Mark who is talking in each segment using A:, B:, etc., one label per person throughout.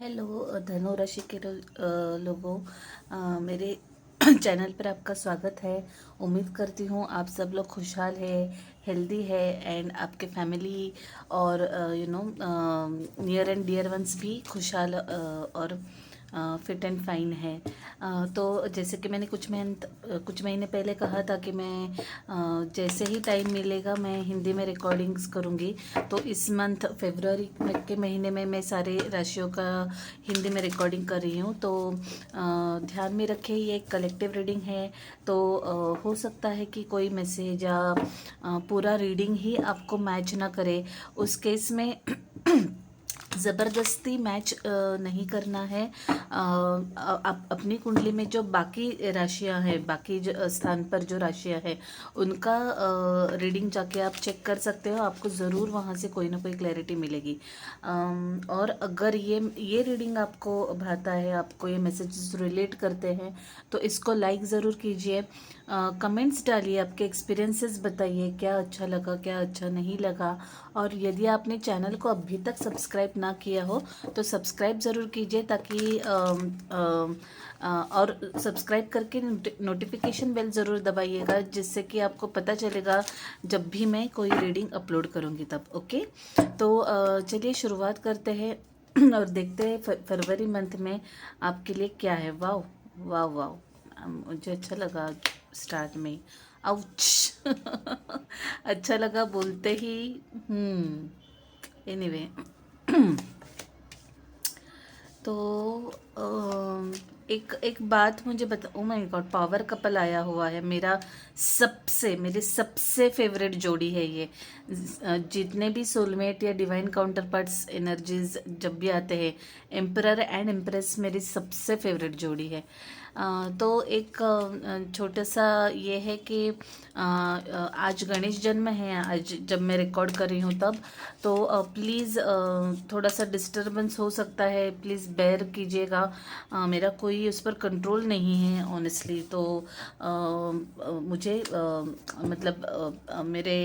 A: Hello धनु राशि के लोगों, मेरे चैनल पर आपका स्वागत है। उम्मीद करती हूँ आप सब लोग खुशहाल है, हेल्दी है एंड आपके फैमिली और नियर एंड डियर वंस भी खुशहाल और फिट एंड फाइन है। तो जैसे कि मैंने कुछ महीने पहले कहा था कि मैं जैसे ही टाइम मिलेगा मैं हिंदी में रिकॉर्डिंग्स करूँगी। तो इस मंथ फरवरी के महीने में मैं सारे राशियों का हिंदी में रिकॉर्डिंग कर रही हूँ। तो ध्यान में रखें, ये एक कलेक्टिव रीडिंग है। तो हो सकता है कि कोई मैसेज या पूरा रीडिंग ही आपको मैच ना करे। उस केस में ज़बरदस्ती मैच नहीं करना है। आप अपनी कुंडली में जो बाकी राशियां हैं, बाकी स्थान पर जो राशियां हैं, उनका रीडिंग जाके आप चेक कर सकते हो। आपको ज़रूर वहाँ से कोई ना कोई क्लैरिटी मिलेगी। और अगर ये रीडिंग आपको भाता है, आपको ये मैसेजेस रिलेट करते हैं, तो इसको लाइक ज़रूर कीजिए। कमेंट्स डालिए, आपके एक्सपीरियंसेस बताइए, क्या अच्छा लगा, क्या अच्छा नहीं लगा। और यदि आपने चैनल को अभी तक सब्सक्राइब ना किया हो तो सब्सक्राइब ज़रूर कीजिए, ताकि और सब्सक्राइब करके नोटिफिकेशन बेल ज़रूर दबाइएगा, जिससे कि आपको पता चलेगा जब भी मैं कोई रीडिंग अपलोड करूँगी तब। ओके, तो चलिए शुरुआत करते हैं और देखते हैं फरवरी मंथ में आपके लिए क्या है। वाह वाह वाह, मुझे अच्छा लगा स्टार्ट में। आउच अच्छा लगा बोलते ही। एनीवे तो एक एक बात मुझे बता। Oh my God, power couple आया हुआ है। मेरी सबसे फेवरेट जोड़ी है ये। जितने भी सोलमेट या डिवाइन काउंटर पार्ट्स एनर्जीज जब भी आते हैं, एम्परर एंड एम्प्रेस मेरी सबसे फेवरेट जोड़ी है। तो एक छोटा सा ये है कि आज गणेश जन्म है, आज जब मैं रिकॉर्ड कर रही हूँ तब। तो प्लीज़ थोड़ा सा डिस्टरबेंस हो सकता है, प्लीज़ बेयर कीजिएगा। मेरा कोई उस पर कंट्रोल नहीं है ऑनेस्टली। तो मुझे मतलब मेरे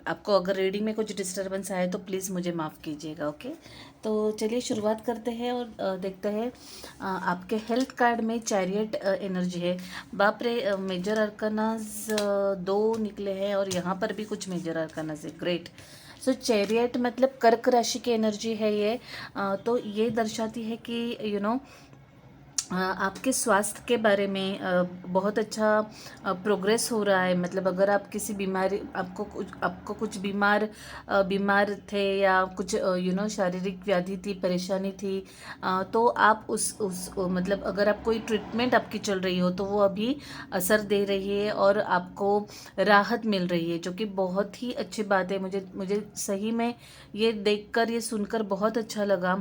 A: आपको अगर रीडिंग में कुछ डिस्टरबेंस आए तो प्लीज़ मुझे माफ़ कीजिएगा। ओके, तो चलिए शुरुआत करते हैं और देखते हैं। आपके हेल्थ कार्ड में चैरियट एनर्जी है। बाप रे, मेजर अरकानाज दो निकले हैं और यहाँ पर भी कुछ मेजर अरकानाज है। ग्रेट। सो चैरियट मतलब कर्क राशि की एनर्जी है ये। तो ये दर्शाती है कि आपके स्वास्थ्य के बारे में बहुत अच्छा प्रोग्रेस हो रहा है। मतलब अगर आप किसी बीमारी, आपको कुछ बीमार थे या कुछ शारीरिक व्याधि थी, परेशानी थी, तो आप उस मतलब अगर आप कोई ट्रीटमेंट आपकी चल रही हो तो वो अभी असर दे रही है और आपको राहत मिल रही है, जो कि बहुत ही अच्छी बात है। मुझे सही में ये देखकर, ये सुनकर बहुत अच्छा लगा।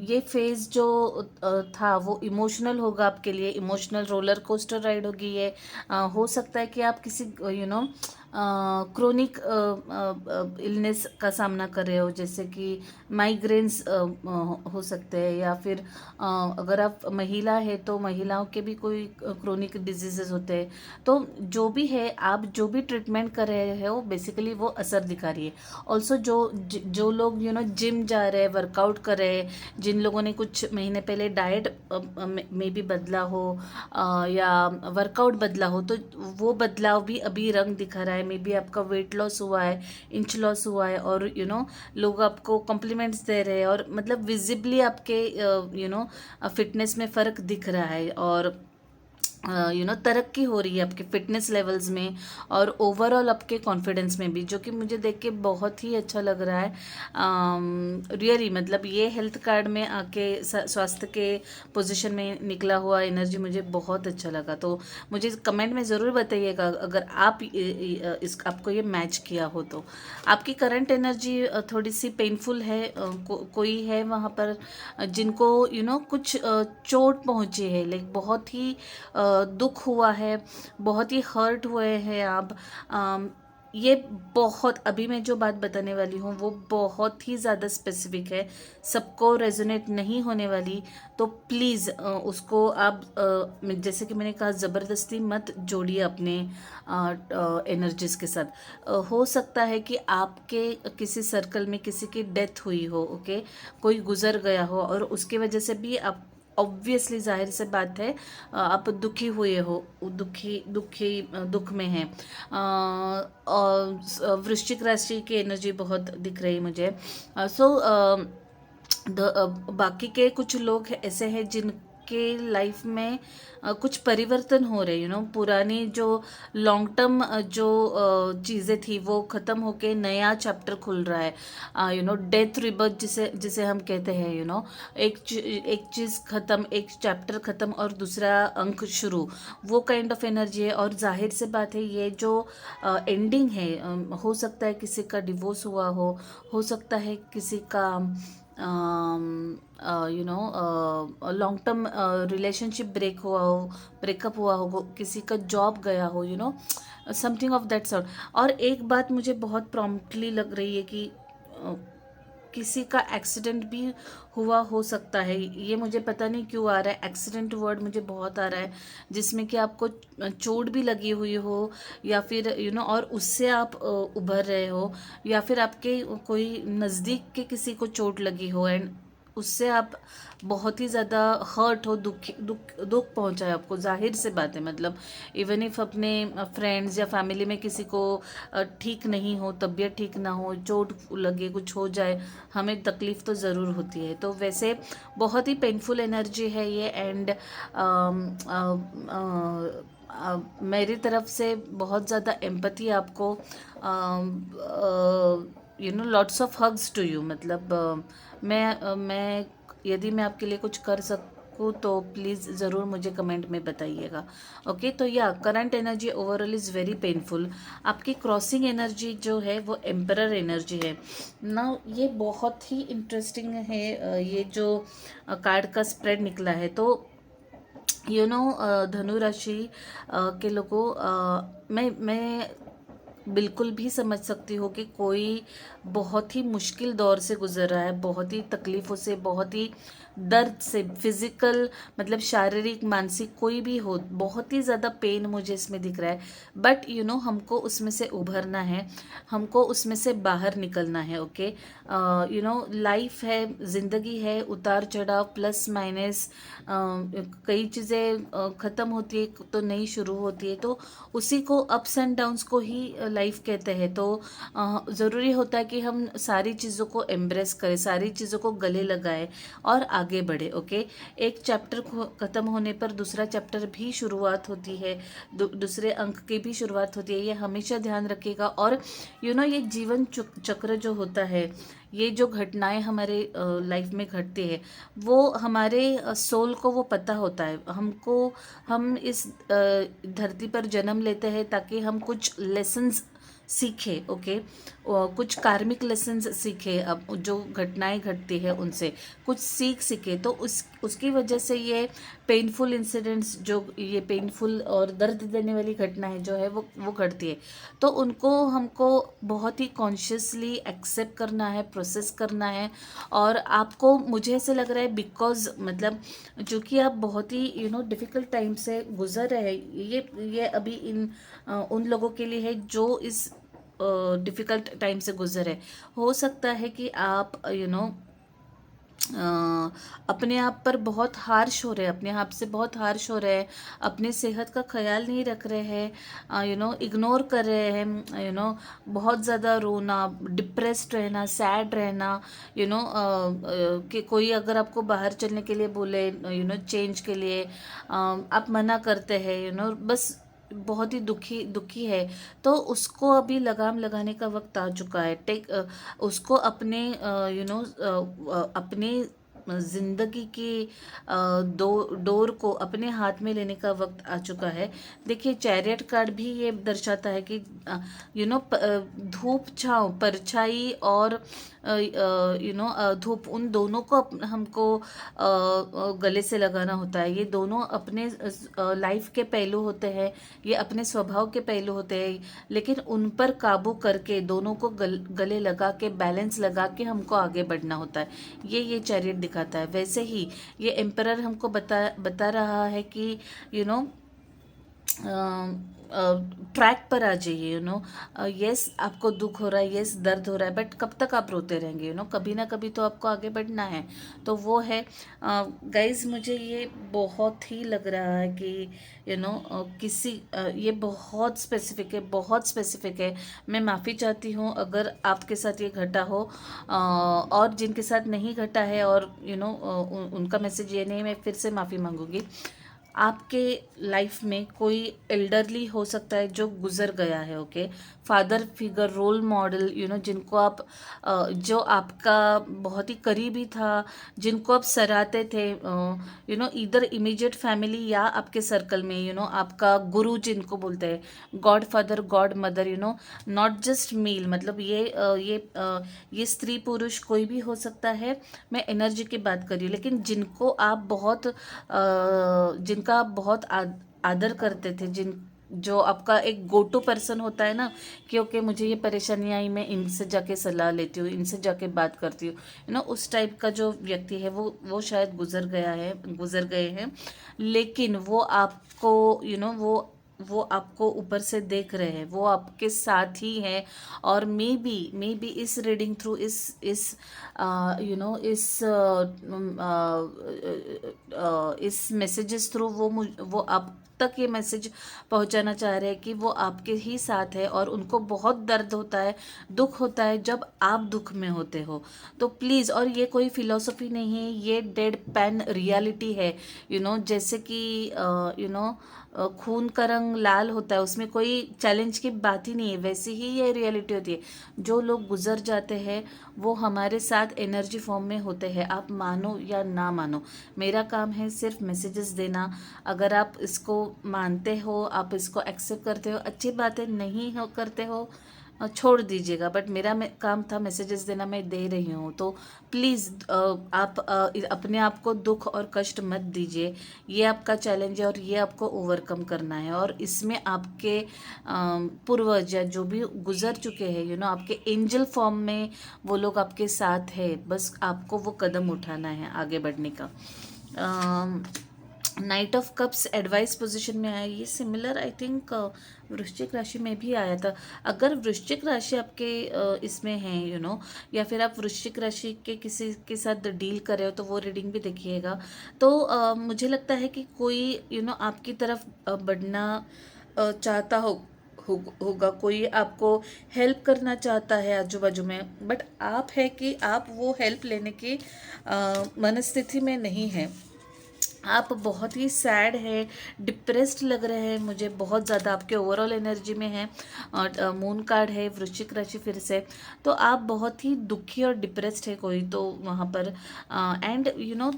A: ये फेज़ जो था वो इमोशनल होगा आपके लिए, इमोशनल रोलर कोस्टर राइड होगी ये। हो सकता है कि आप किसी क्रोनिक इलनेस का सामना कर रहे हो, जैसे कि माइग्रेन्स हो सकते हैं, या फिर अगर आप महिला है तो महिलाओं के भी कोई क्रोनिक डिजीजेस होते हैं। तो जो भी है, आप जो भी ट्रीटमेंट कर रहे हो बेसिकली वो असर दिखा रही है। ऑल्सो जो लोग जिम जा रहे हैं, वर्कआउट कर रहे हैं, जिन लोगों ने कुछ महीने पहले डाइट में भी बदला हो या वर्कआउट बदला हो, तो वो बदलाव भी अभी रंग दिखा रहा है। मे बी आपका वेट लॉस हुआ है, इंच लॉस हुआ है, और लोग आपको कॉम्प्लीमेंट्स दे रहे हैं, और मतलब विजिबली आपके फिटनेस में फ़र्क दिख रहा है, और तरक्की हो रही है आपके फिटनेस लेवल्स में और ओवरऑल आपके कॉन्फिडेंस में भी, जो कि मुझे देख के बहुत ही अच्छा लग रहा है। रियली मतलब ये हेल्थ कार्ड में आके स्वास्थ्य के पोजीशन में निकला हुआ एनर्जी मुझे बहुत अच्छा लगा। तो मुझे कमेंट में ज़रूर बताइएगा अगर आप आपको ये मैच किया हो तो। आपकी करंट एनर्जी थोड़ी सी पेनफुल है। कोई है वहाँ पर जिनको कुछ चोट पहुँची है, लाइक बहुत ही दुख हुआ है, बहुत ही हर्ट हुए हैं आप। ये बहुत, अभी मैं जो बात बताने वाली हूँ वो बहुत ही ज़्यादा स्पेसिफिक है, सबको रेजोनेट नहीं होने वाली। तो प्लीज़ उसको आप जैसे कि मैंने कहा, ज़बरदस्ती मत जोड़िए अपने एनर्जीज के साथ। हो सकता है कि आपके किसी सर्कल में किसी की डेथ हुई हो, ओके, कोई गुजर गया हो, और उसके वजह से भी आप ऑब्वियसली, जाहिर से बात है, आप दुखी हुए हो, दुखी दुखी दुख में हैं। और वृश्चिक राशि की एनर्जी बहुत दिख रही मुझे। सो बाकी के कुछ लोग ऐसे हैं जिनके लाइफ में कुछ परिवर्तन हो रहे, पुरानी जो लॉन्ग टर्म जो चीज़ें थी वो ख़त्म होके नया चैप्टर खुल रहा है। डेथ रिबर्थ जिसे जिसे हम कहते हैं, एक चीज़ ख़त्म, एक चैप्टर ख़त्म और दूसरा अंक शुरू, वो काइंड ऑफ एनर्जी है। और जाहिर से बात है, ये जो एंडिंग है, हो सकता है किसी का डिवोर्स हुआ हो सकता है किसी का लॉन्ग टर्म रिलेशनशिप ब्रेकअप हुआ हो, किसी का जॉब गया हो, समथिंग ऑफ दैट सॉर्ट। और एक बात मुझे बहुत प्रॉम्प्टली लग रही है कि किसी का एक्सीडेंट भी हुआ हो सकता है। ये मुझे पता नहीं क्यों आ रहा है, एक्सीडेंट वर्ड मुझे बहुत आ रहा है, जिसमें कि आपको चोट भी लगी हुई हो, या फिर और उससे आप उभर रहे हो, या फिर आपके कोई नज़दीक के किसी को चोट लगी हो, एंड उससे आप बहुत ही ज़्यादा हर्ट हो, दुख पहुंचा है आपको। जाहिर से बात है, मतलब इवन इफ अपने फ्रेंड्स या फैमिली में किसी को ठीक नहीं हो, तबीयत ठीक ना हो, चोट लगे, कुछ हो जाए, हमें तकलीफ़ तो ज़रूर होती है। तो वैसे बहुत ही पेनफुल एनर्जी है ये। एंड मेरी तरफ से बहुत ज़्यादा एम्पैथी आपको, lots of hugs to you. मतलब मैं यदि मैं आपके लिए कुछ कर सकूँ तो प्लीज़ ज़रूर मुझे कमेंट में बताइएगा। ओके, तो या current energy overall is very painful. आपकी क्रॉसिंग एनर्जी जो है वो एम्परर एनर्जी है ना। ये बहुत ही इंटरेस्टिंग है, ये जो कार्ड का स्प्रेड निकला है। तो धनु राशि के लोगों, मैं बिल्कुल भी समझ सकती हूँ कि कोई बहुत ही मुश्किल दौर से गुजर रहा है, बहुत ही तकलीफ़ों से, बहुत ही दर्द से, फिज़िकल मतलब शारीरिक मानसिक कोई भी हो, बहुत ही ज़्यादा पेन मुझे इसमें दिख रहा है। बट हमको उसमें से उभरना है, हमको उसमें से बाहर निकलना है। ओके, लाइफ है, ज़िंदगी है, उतार चढ़ाव, प्लस माइनस, कई चीज़ें ख़त्म होती है तो नई शुरू होती है, तो उसी को अप्स एंड डाउन्स को ही लाइफ कहते हैं। तो ज़रूरी होता है कि हम सारी चीज़ों को एम्ब्रेस करें, सारी चीज़ों को गले लगाएं और आगे बढ़े। ओके, एक चैप्टर ख़त्म होने पर दूसरा चैप्टर भी शुरुआत होती है, दूसरे अंक की भी शुरुआत होती है, ये हमेशा ध्यान रखिएगा। और ये जीवन चक्र जो होता है, ये जो घटनाएं हमारे लाइफ में घटती है, वो हमारे सोल को वो पता होता है। हम इस धरती पर जन्म लेते हैं ताकि हम कुछ लेसन्स सीखे। ओके, कुछ कार्मिक लेसन्स सीखे, अब जो घटनाएं घटती है उनसे कुछ सीखे, तो उसकी वजह से ये पेनफुल इंसिडेंट्स, जो ये पेनफुल और दर्द देने वाली घटनाएं जो है वो घटती है, तो उनको हमको बहुत ही कॉन्शियसली एक्सेप्ट करना है, प्रोसेस करना है। और आपको, मुझे ऐसे लग रहा है, बिकॉज मतलब चूँकि आप बहुत ही डिफ़िकल्ट टाइम से गुजर रहे हैं, ये अभी उन लोगों के लिए है जो इस डिफ़िकल्ट टाइम से गुजरे। हो सकता है कि आप अपने आप पर बहुत हार्श हो रहे हैं, अपने आप से बहुत हार्श हो रहे हैं, अपनी सेहत का ख्याल नहीं रख रहे हैं, इग्नोर कर रहे हैं, बहुत ज़्यादा रोना, डिप्रेस्ड रहना, सैड रहना, कि कोई अगर आपको बाहर चलने के लिए बोले, चेंज के लिए, आप मना करते हैं, बस बहुत ही दुखी है। तो उसको अभी लगाम लगाने का वक्त आ चुका है। उसको अपने अपने ज़िंदगी की डोर को अपने हाथ में लेने का वक्त आ चुका है। देखिए, चैरियट कार्ड भी ये दर्शाता है कि धूप छाँव, परछाई और धूप, उन दोनों को हमको गले से लगाना होता है। ये दोनों अपने लाइफ के पहलू होते हैं, ये अपने स्वभाव के पहलू होते हैं, लेकिन उन पर काबू करके दोनों को गले लगा के बैलेंस लगा के हमको आगे बढ़ना होता है। ये चैरियट दिखाता है। वैसे ही ये एम्परर हमको बता रहा है कि यू नो ट्रैक पर आ जाइए। यस, आपको दुख हो रहा है, यस दर्द हो रहा है, बट कब तक आप रोते रहेंगे? कभी ना कभी तो आपको आगे बढ़ना है। तो वो है गाइज, मुझे ये बहुत ही लग रहा है कि ये बहुत स्पेसिफिक है, बहुत स्पेसिफिक है। मैं माफ़ी चाहती हूँ अगर आपके साथ ये घटा हो, और जिनके साथ नहीं घटा है और उनका मैसेज ये नहीं, मैं फिर से माफ़ी मांगूंगी। आपके लाइफ में कोई एल्डरली हो सकता है जो गुजर गया है, okay, father figure, role model, जिनको आप जो आपका बहुत ही करीबी था, जिनको आप सराहते थे, इधर इमीडिएट फैमिली या आपके सर्कल में, आपका गुरु जिनको बोलते हैं, god father, god mother, not just male, मतलब ये स्त्री पुरुष कोई भी हो सकता है। मैं एनर्जी की बात कर रही हूँ, लेकिन जिनको आप जिनका आप बहुत आदर करते थे, जो आपका एक गो टू पर्सन होता है ना, कि ओके मुझे ये परेशानी आई, मैं इनसे जाके सलाह लेती हूँ, इनसे जाके बात करती हूँ, उस टाइप का जो व्यक्ति है वो शायद गुजर गए हैं, लेकिन वो आपको वो आपको ऊपर से देख रहे हैं, वो आपके साथ ही है। और मे बी इस रीडिंग थ्रू इस मैसेजेस थ्रू वो आप तक ये मैसेज पहुंचाना चाह रहे हैं कि वो आपके ही साथ है, और उनको बहुत दर्द होता है, दुख होता है जब आप दुख में होते हो। तो प्लीज़, और ये कोई फिलॉसफी नहीं है, ये डेड पेन रियलिटी है। जैसे कि खून का रंग लाल होता है, उसमें कोई चैलेंज की बात ही नहीं है, वैसी ही ये रियलिटी होती है। जो लोग गुजर जाते हैं वो हमारे साथ एनर्जी फॉर्म में होते हैं, आप मानो या ना मानो। मेरा काम है सिर्फ मैसेजेस देना। अगर आप इसको मानते हो, आप इसको एक्सेप्ट करते हो, अच्छी बात है, नहीं हो करते हो छोड़ दीजिएगा, बट मेरा काम था मैसेजेस देना, मैं दे रही हूँ। तो प्लीज़ आप अपने आप को दुख और कष्ट मत दीजिए। ये आपका चैलेंज है और ये आपको ओवरकम करना है, और इसमें आपके पूर्वज या जो भी गुजर चुके हैं, आपके एंजल फॉर्म में वो लोग आपके साथ है, बस आपको वो कदम उठाना है आगे बढ़ने का। Night of cups advice position में आया, ये सिमिलर आई थिंक वृश्चिक राशि में भी आया था। अगर वृश्चिक राशि आपके इसमें है, या फिर आप वृश्चिक राशि के किसी के साथ डील कर रहे हो, तो वो रीडिंग भी देखिएगा। तो मुझे लगता है कि कोई आपकी तरफ बढ़ना चाहता होगा, कोई आपको हेल्प करना चाहता है आजू बाजू में, बट आप है कि आप वो हेल्प लेने की मनस्थिति में नहीं है। आप बहुत ही सैड है, डिप्रेस्ड लग रहे हैं मुझे बहुत ज़्यादा, आपके ओवरऑल एनर्जी में है, और मून कार्ड है वृश्चिक राशि फिर से, तो आप बहुत ही दुखी और डिप्रेस्ड है कोई तो वहाँ पर, एंड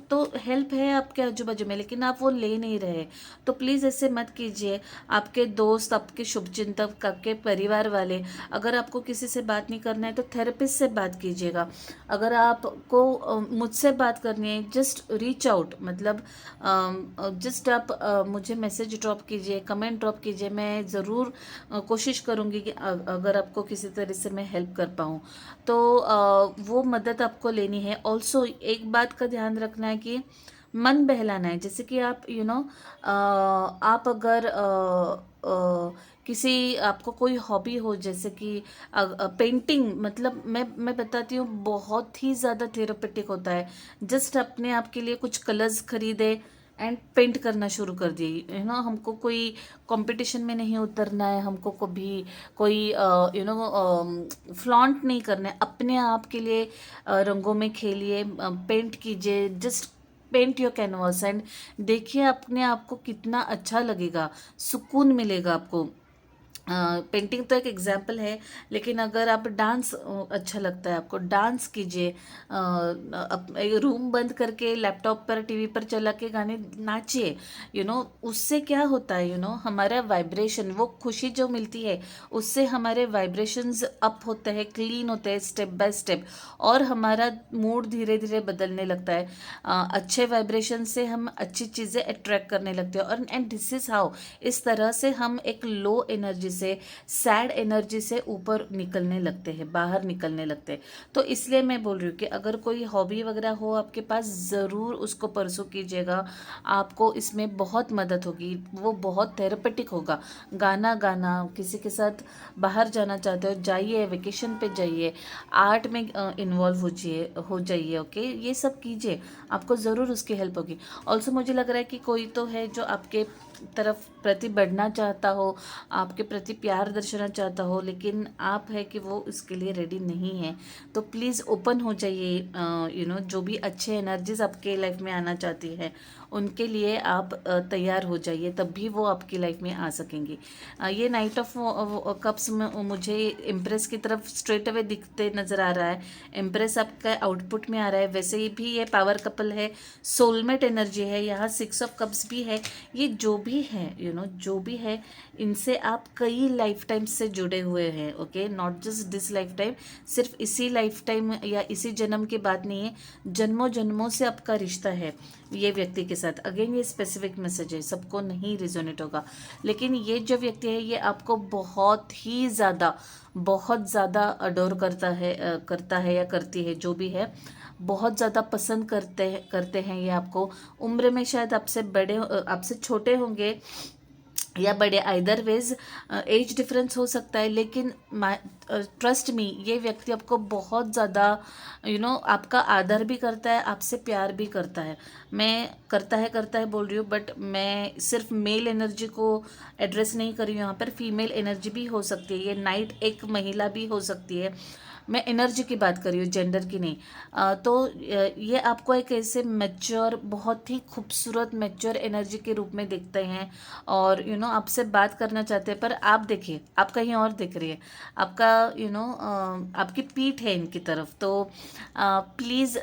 A: तो हेल्प है आपके आजू बाजू में, लेकिन आप वो ले नहीं रहे। तो प्लीज़ ऐसे मत कीजिए। आपके दोस्त, आपके शुभचिंतक, आपके परिवार वाले, अगर आपको किसी से बात नहीं करना है तो थेरेपिस्ट से बात कीजिएगा। अगर आपको मुझसे बात करनी है, जस्ट रीच आउट, मतलब जस्ट आप मुझे मैसेज ड्रॉप कीजिए, कमेंट ड्रॉप कीजिए, मैं ज़रूर कोशिश करूँगी कि अगर आपको किसी तरह से मैं हेल्प कर पाऊँ तो वो मदद आपको लेनी है। ऑल्सो एक बात का ध्यान रखना है कि मन बहलाना है, जैसे कि आप आप अगर किसी आपको कोई हॉबी हो, जैसे कि पेंटिंग, मतलब मैं बताती हूँ बहुत ही ज़्यादा थेरेपेटिक होता है। जस्ट अपने आप के लिए कुछ कलर्स खरीदे एंड पेंट करना शुरू कर दिए, हमको कोई कंपटीशन में नहीं उतरना है, हमको कभी कोई फ्लॉन्ट नहीं करना है, अपने आप के लिए रंगों में खेलिए, पेंट कीजिए, just paint your canvas and देखिए अपने आप को कितना अच्छा लगेगा, सुकून मिलेगा आपको। पेंटिंग तो एक एग्जाम्पल है, लेकिन अगर आप डांस अच्छा लगता है आपको, डांस कीजिए। एक रूम बंद करके लैपटॉप पर टीवी पर चला के गाने नाचिए। उससे क्या होता है, हमारा वाइब्रेशन, वो खुशी जो मिलती है उससे हमारे वाइब्रेशंस अप होते हैं, क्लीन होते हैं स्टेप बाय स्टेप, और हमारा मूड धीरे धीरे बदलने लगता है। अच्छे वाइब्रेशन से हम अच्छी चीज़ें अट्रैक्ट करने लगते हैं, और एंड दिस इज़ हाउ, इस तरह से हम एक लो एनर्जी से, सैड एनर्जी से ऊपर निकलने लगते हैं, बाहर निकलने लगते हैं। तो इसलिए मैं बोल रही हूँ कि अगर कोई हॉबी वगैरह हो आपके पास, ज़रूर उसको परसू कीजिएगा। आपको इसमें बहुत मदद होगी, वो बहुत थेरेपेटिक होगा। गाना गाना, किसी के साथ बाहर जाना चाहते हो जाइए, वेकेशन पे जाइए, आर्ट में इन्वॉल्व हो जाइए। ओके, ये सब कीजिए, आपको ज़रूर उसकी हेल्प होगी। ऑल्सो मुझे लग रहा है कि कोई तो है जो आपके तरफ प्रति बढ़ना चाहता हो, आपके प्रति प्यार दर्शाना चाहता हो, लेकिन आप है कि वो इसके लिए रेडी नहीं है। तो प्लीज़ ओपन हो जाइए। जो भी अच्छे एनर्जीज आपके लाइफ में आना चाहती है उनके लिए आप तैयार हो जाइए, तब भी वो आपकी लाइफ में आ सकेंगी। ये नाइट ऑफ कप्स में मुझे इम्प्रेस की तरफ स्ट्रेट अवे दिखते नज़र आ रहा है। इम्प्रेस आपका आउटपुट में आ रहा है, वैसे ही भी ये पावर कपल है, सोलमेट एनर्जी है, यहाँ 6 ऑफ कप्स भी है। ये जो भी है, जो भी है, इनसे आप कई लाइफ टाइम से जुड़े हुए हैं। Okay, not just this life time, सिर्फ इसी लाइफ टाइम या इसी जन्म की बात नहीं है, जन्मों जन्मों से आपका रिश्ता है ये व्यक्ति के साथ। अगेन ये स्पेसिफिक मैसेज है, सबको नहीं रिजोनेट होगा, लेकिन ये जो व्यक्ति है ये आपको बहुत ज़्यादा अडोर करता है या करती है, जो भी है, बहुत ज़्यादा पसंद करते हैं ये आपको। उम्र में शायद आपसे छोटे होंगे या बड़े, आइदर वेज एज डिफरेंस हो सकता है, लेकिन ट्रस्ट मी, ये व्यक्ति आपको बहुत ज़्यादा आपका आदर भी करता है, आपसे प्यार भी करता है। मैं करता है बोल रही हूँ, बट मैं सिर्फ मेल एनर्जी को एड्रेस नहीं कर रही हूँ यहाँ पर, फीमेल एनर्जी भी हो सकती है। ये नाइट एक महिला भी हो सकती है, मैं एनर्जी की बात कर रही हूँ, जेंडर की नहीं। ये आपको एक ऐसे मैच्योर, बहुत ही खूबसूरत मैच्योर एनर्जी के रूप में देखते हैं, और आपसे बात करना चाहते हैं, पर आप देखिए, आप कहीं और दिख रही है, आपका आपकी पीठ है इनकी तरफ। तो प्लीज़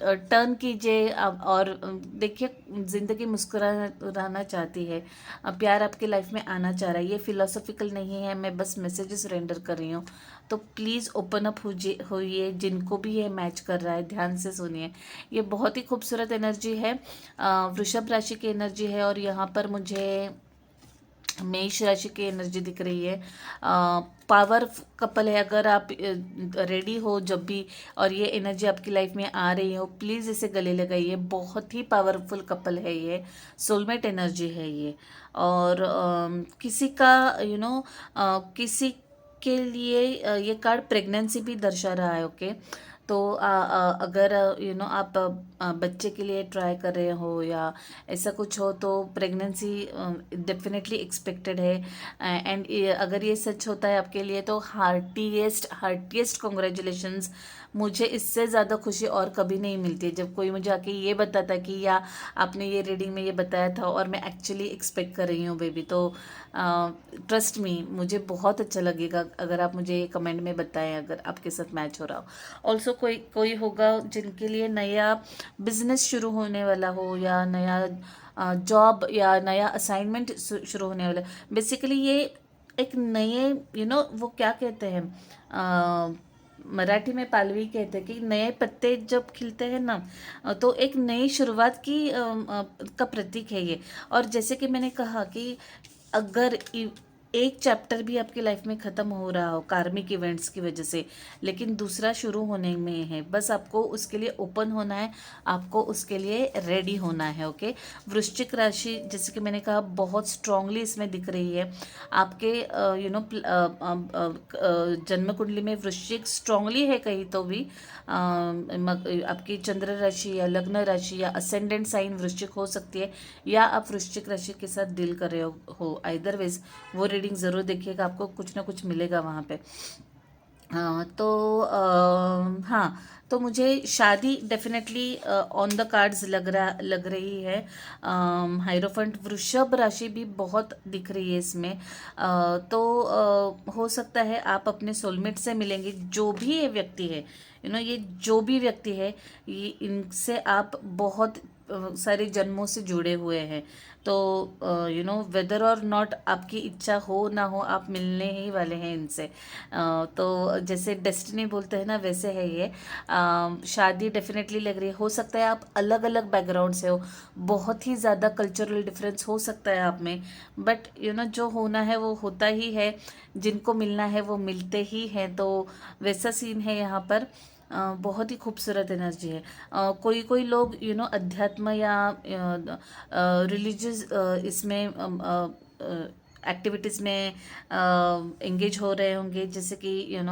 A: टर्न कीजिए, और देखिए, ज़िंदगी मुस्कुराना चाहती है, प्यार आपके लाइफ में आना चाह रहा है। ये फिलोसॉफिकल नहीं है, मैं बस मैसेजेस रेंडर कर रही हूँ। तो प्लीज़ ओपन अप होइए, जिनको भी ये मैच कर रहा है ध्यान से सुनिए। ये बहुत ही खूबसूरत एनर्जी है, वृषभ राशि की एनर्जी है, और यहाँ पर मुझे मेष राशि की एनर्जी दिख रही है। पावर कपल है, अगर आप रेडी हो जब भी और ये एनर्जी आपकी लाइफ में आ रही हो, प्लीज़ इसे गले लगाइए। बहुत ही पावरफुल कपल है ये, सोलमेट एनर्जी है ये। और किसी का किसी के लिए ये कार्ड प्रेगनेंसी भी दर्शा रहा है। ओके, तो अगर आप बच्चे के लिए ट्राई कर रहे हो या ऐसा कुछ हो, तो प्रेगनेंसी डेफिनेटली एक्सपेक्टेड है। एंड अगर ये सच होता है आपके लिए, तो हार्टीएस्ट कॉन्ग्रेचुलेशंस। मुझे इससे ज़्यादा खुशी और कभी नहीं मिलती है जब कोई मुझे आके ये बताता कि या आपने ये रीडिंग में ये बताया था और मैं एक्चुअली एक्सपेक्ट कर रही हूँ बेबी। तो ट्रस्ट मी, मुझे बहुत अच्छा लगेगा अगर आप मुझे कमेंट में बताएं अगर आपके साथ मैच हो रहा हो। ऑल्सो कोई होगा जिनके लिए नया बिजनेस शुरू होने वाला हो, या नया जॉब या नया असाइनमेंट शुरू होने वाला। बेसिकली ये एक नए वो क्या कहते हैं, मराठी में पालवी कहते हैं कि नए पत्ते जब खिलते हैं ना, तो एक नई शुरुआत का प्रतीक है ये। और जैसे कि मैंने कहा कि अगर एक चैप्टर भी आपकी लाइफ में ख़त्म हो रहा हो कार्मिक इवेंट्स की वजह से, लेकिन दूसरा शुरू होने में है, बस आपको उसके लिए ओपन होना है, आपको उसके लिए रेडी होना है। ओके, वृश्चिक राशि जैसे कि मैंने कहा बहुत स्ट्रांगली इसमें दिख रही है। आपके जन्म कुंडली में वृश्चिक स्ट्रांगली है कहीं तो भी, आपकी चंद्र राशि या लग्न राशि या असेंडेंट साइन वृश्चिक हो सकती है, या आप वृश्चिक राशि के साथ डील कर रहे हो। आइदर वेज वो रीडिंग ज़रूर देखिएगा, आपको कुछ ना कुछ मिलेगा वहाँ पे। हाँ तो हाँ, तो मुझे शादी डेफिनेटली ऑन द कार्ड्स लग रही है। हाइरोफंट वृषभ राशि भी बहुत दिख रही है इसमें। तो हो सकता है आप अपने सोलमेट से मिलेंगे, जो भी ये व्यक्ति है, ये जो भी व्यक्ति है, ये इनसे आप बहुत सारे जन्मों से जुड़े हुए हैं। तो वेदर और नॉट आपकी इच्छा हो ना हो, आप मिलने ही वाले हैं इनसे। तो जैसे डेस्टिनी बोलते हैं ना, वैसे है ये। शादी डेफिनेटली लग रही है। हो सकता है आप अलग अलग बैकग्राउंड से हो, बहुत ही ज़्यादा कल्चरल डिफरेंस हो सकता है आप में, बट जो होना है वो होता ही है। जिनको मिलना है वो मिलते ही हैं। तो वैसा सीन है यहाँ पर। बहुत ही खूबसूरत एनर्जी है। कोई कोई लोग अध्यात्म या रिलीजियस इसमें एक्टिविटीज़ में एंगेज हो रहे होंगे, जैसे कि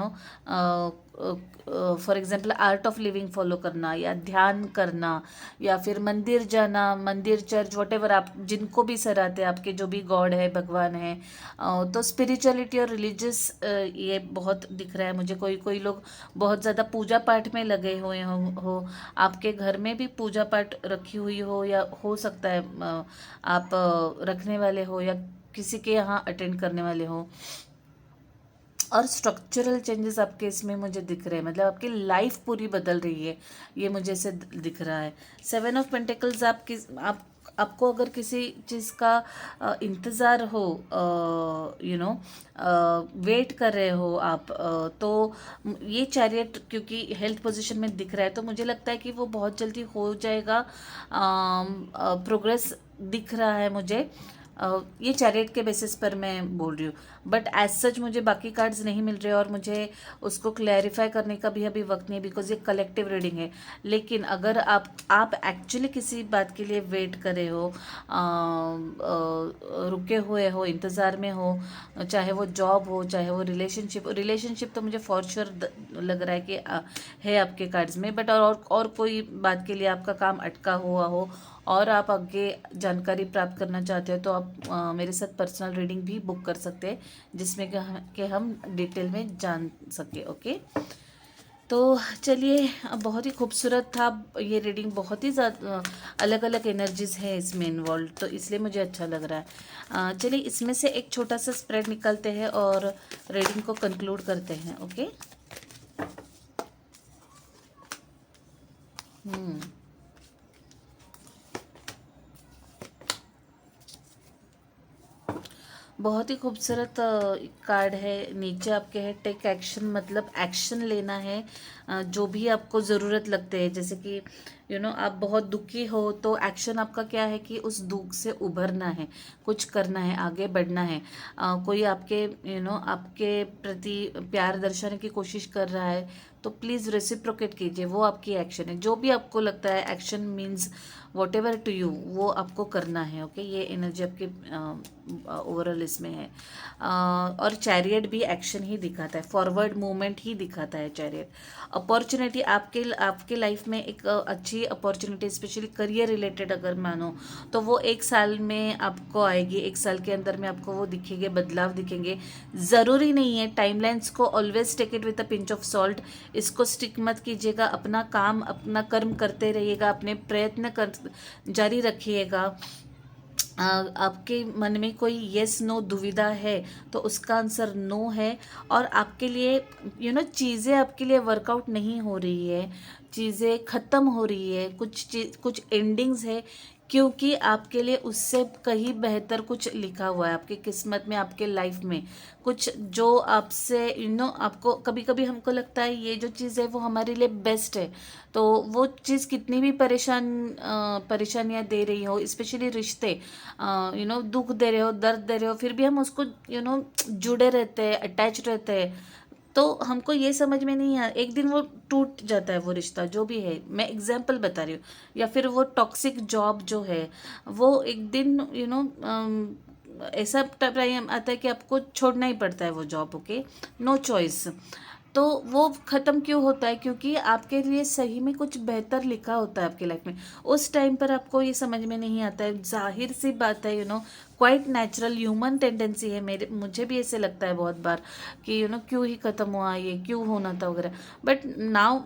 A: for example art of living follow करना, या ध्यान करना, या फिर मंदिर जाना, मंदिर चर्च वॉटेवर, आप जिनको भी सराहते हैं, आपके जो भी गॉड है, भगवान है। तो स्पिरिचुअलिटी और रिलीजियस ये बहुत दिख रहा है मुझे। कोई कोई लोग बहुत ज़्यादा पूजा पाठ में लगे हुए हो, आपके घर में भी पूजा पाठ रखी हुई हो, या हो सकता है आप रखने वाले हो, या किसी के यहाँ अटेंड करने वाले हो। और स्ट्रक्चरल चेंजेस आपके इसमें मुझे दिख रहे हैं, मतलब आपकी लाइफ पूरी बदल रही है, ये मुझे ऐसे दिख रहा है। 7 ऑफ पेंटिकल्स, आपको अगर किसी चीज़ का इंतज़ार हो, वेट कर रहे हो आप, तो ये चैरियट क्योंकि हेल्थ पोजीशन में दिख रहा है, तो मुझे लगता है कि वो बहुत जल्दी हो जाएगा। प्रोग्रेस दिख रहा है मुझे। ये चैरियट के बेसिस पर मैं बोल रही हूँ, बट एज सच मुझे बाकी कार्ड्स नहीं मिल रहे, और मुझे उसको क्लैरिफाई करने का भी अभी वक्त नहीं है, बिकॉज ये कलेक्टिव रीडिंग है। लेकिन अगर आप एक्चुअली किसी बात के लिए वेट कर रहे हो, रुके हुए हो, इंतज़ार में हो, चाहे वो जॉब हो, चाहे वो रिलेशनशिप तो मुझे फॉर श्योर लग रहा है कि है आपके कार्ड्स में, बट और कोई बात के लिए आपका काम अटका हुआ हो, और आप आगे जानकारी प्राप्त करना चाहते हो, तो आप मेरे साथ पर्सनल रीडिंग भी बुक कर सकते हैं, जिसमें कि हम डिटेल में जान सके। ओके, तो चलिए, बहुत ही खूबसूरत था ये रीडिंग। बहुत ही ज़्यादा अलग अलग एनर्जीज है इसमें इन्वॉल्व, तो इसलिए मुझे अच्छा लग रहा है। चलिए, इसमें से एक छोटा सा स्प्रेड निकालते हैं और रीडिंग को कंक्लूड करते हैं। ओके। बहुत ही खूबसूरत कार्ड है। नीचे आपके है टेक एक्शन, मतलब एक्शन लेना है। जो भी आपको ज़रूरत लगते हैं, जैसे कि आप बहुत दुखी हो, तो एक्शन आपका क्या है कि उस दुख से उभरना है, कुछ करना है, आगे बढ़ना है। कोई आपके आपके प्रति प्यार दर्शाने की कोशिश कर रहा है, तो प्लीज़ रेसिप्रोकेट कीजिए, वो आपकी एक्शन है। जो भी आपको लगता है action means whatever to you, वो आपको करना है। ओके, ये एनर्जी आपके ओवरऑल इसमें है। और चैरियट भी एक्शन ही दिखाता है, फॉरवर्ड मूवमेंट ही दिखाता है चैरियट। अपॉर्चुनिटी आपके लाइफ में एक अच्छी अपॉर्चुनिटी, स्पेशली करियर रिलेटेड अगर मानो, तो वो 1 साल में आपको आएगी। 1 साल के अंदर में आपको वो दिखेंगे, बदलाव दिखेंगे। ज़रूरी नहीं है, टाइमलाइंस को always take it with a pinch of salt. इसको स्टिक मत कीजिएगा, अपना काम, अपना कर्म करते रहिएगा, अपने प्रयत्न कर जारी रखिएगा। आपके मन में कोई येस नो दुविधा है, तो उसका आंसर नो है। और आपके लिए चीज़ें आपके लिए वर्कआउट नहीं हो रही है, चीज़ें ख़त्म हो रही है, कुछ एंडिंग्स है, क्योंकि आपके लिए उससे कहीं बेहतर कुछ लिखा हुआ है आपकी किस्मत में, आपके लाइफ में। कुछ जो आपसे आपको कभी कभी हमको लगता है ये जो चीज़ है वो हमारे लिए बेस्ट है, तो वो चीज़ कितनी भी परेशानियाँ दे रही हो, स्पेशली रिश्ते, दुख दे रहे हो, दर्द दे रहे हो, फिर भी हम उसको जुड़े रहते हैं, अटैच रहते हैं। तो हमको ये समझ में नहीं आ, एक दिन वो टूट जाता है वो रिश्ता, जो भी है, मैं एग्जाम्पल बता रही हूँ। या फिर वो टॉक्सिक जॉब जो है, वो एक दिन ऐसा टाइम आता है कि आपको छोड़ना ही पड़ता है वो जॉब। Okay, no choice. तो वो ख़त्म क्यों होता है? क्योंकि आपके लिए सही में कुछ बेहतर लिखा होता है आपकी लाइफ में। उस टाइम पर आपको ये समझ में नहीं आता है, जाहिर सी बात है, क्वाइट नेचुरल ह्यूमन टेंडेंसी है, मेरे मुझे भी ऐसे लगता है बहुत बार कि क्यों ही ख़त्म हुआ, ये क्यों होना था वगैरह। बट नाउ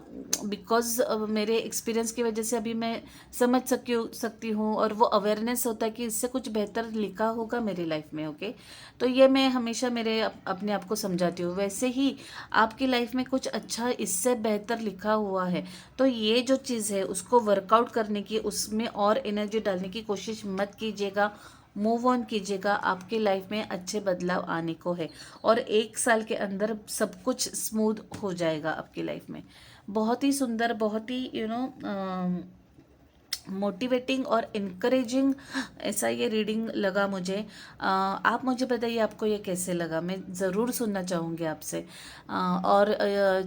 A: बिकॉज मेरे एक्सपीरियंस की वजह से अभी मैं समझ सकती हूँ, और वो अवेयरनेस होता है कि इससे कुछ बेहतर लिखा होगा मेरी लाइफ में। ओके, तो ये मैं हमेशा मेरे अपने आप को समझाती हूँ। वैसे ही आपकी लाइफ में कुछ अच्छा इससे बेहतर लिखा हुआ है, तो ये जो चीज़ है उसको वर्कआउट करने की, उसमें और एनर्जी डालने की कोशिश मत कीजिएगा। मूव ऑन कीजिएगा, आपकी लाइफ में अच्छे बदलाव आने को है, और 1 साल के अंदर सब कुछ स्मूथ हो जाएगा आपकी लाइफ में। बहुत ही सुंदर, बहुत ही मोटिवेटिंग और इनकरेजिंग ऐसा ये रीडिंग लगा मुझे। आप मुझे बताइए आपको ये कैसे लगा, मैं ज़रूर सुनना चाहूँगी आपसे। और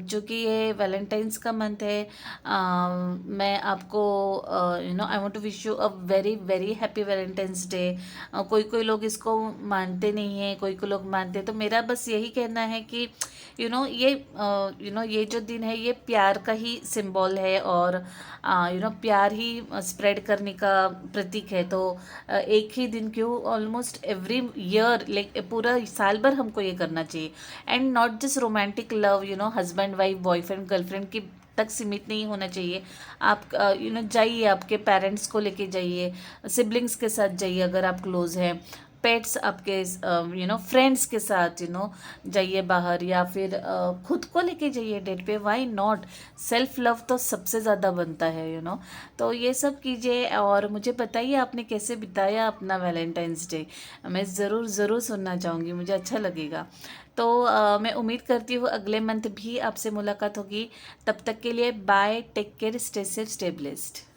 A: जो कि ये वैलेंटाइंस का मंथ है, मैं आपको I want to wish you a very very happy Valentine's day. कोई कोई लोग इसको मानते नहीं हैं, कोई कोई लोग मानते हैं, तो मेरा बस यही कहना है कि ये ये जो दिन है ये प्यार का ही सिंबल है, और प्यार ही स्प्रेड करने का प्रतीक है। तो एक ही दिन क्यों, ऑलमोस्ट एवरी ईयर, लाइक पूरा साल भर हमको ये करना चाहिए। And not just romantic love, husband wife boyfriend girlfriend की तक सीमित नहीं होना चाहिए। आप जाइए, आपके पेरेंट्स को लेके जाइए, सिबलिंग्स के साथ जाइए अगर आप क्लोज हैं, पेट्स आपके फ्रेंड्स के साथ जाइए बाहर, या फिर खुद को लेके जाइए डेट पे, व्हाई नॉट। सेल्फ लव तो सबसे ज़्यादा बनता है तो ये सब कीजिए, और मुझे बताइए आपने कैसे बिताया अपना वैलेंटाइंस डे। मैं ज़रूर ज़रूर सुनना चाहूँगी, मुझे अच्छा लगेगा। तो मैं उम्मीद करती हूँ अगले मंथ भी आपसे मुलाकात होगी। तब तक के लिए bye, take care, stay safe, stay blessed.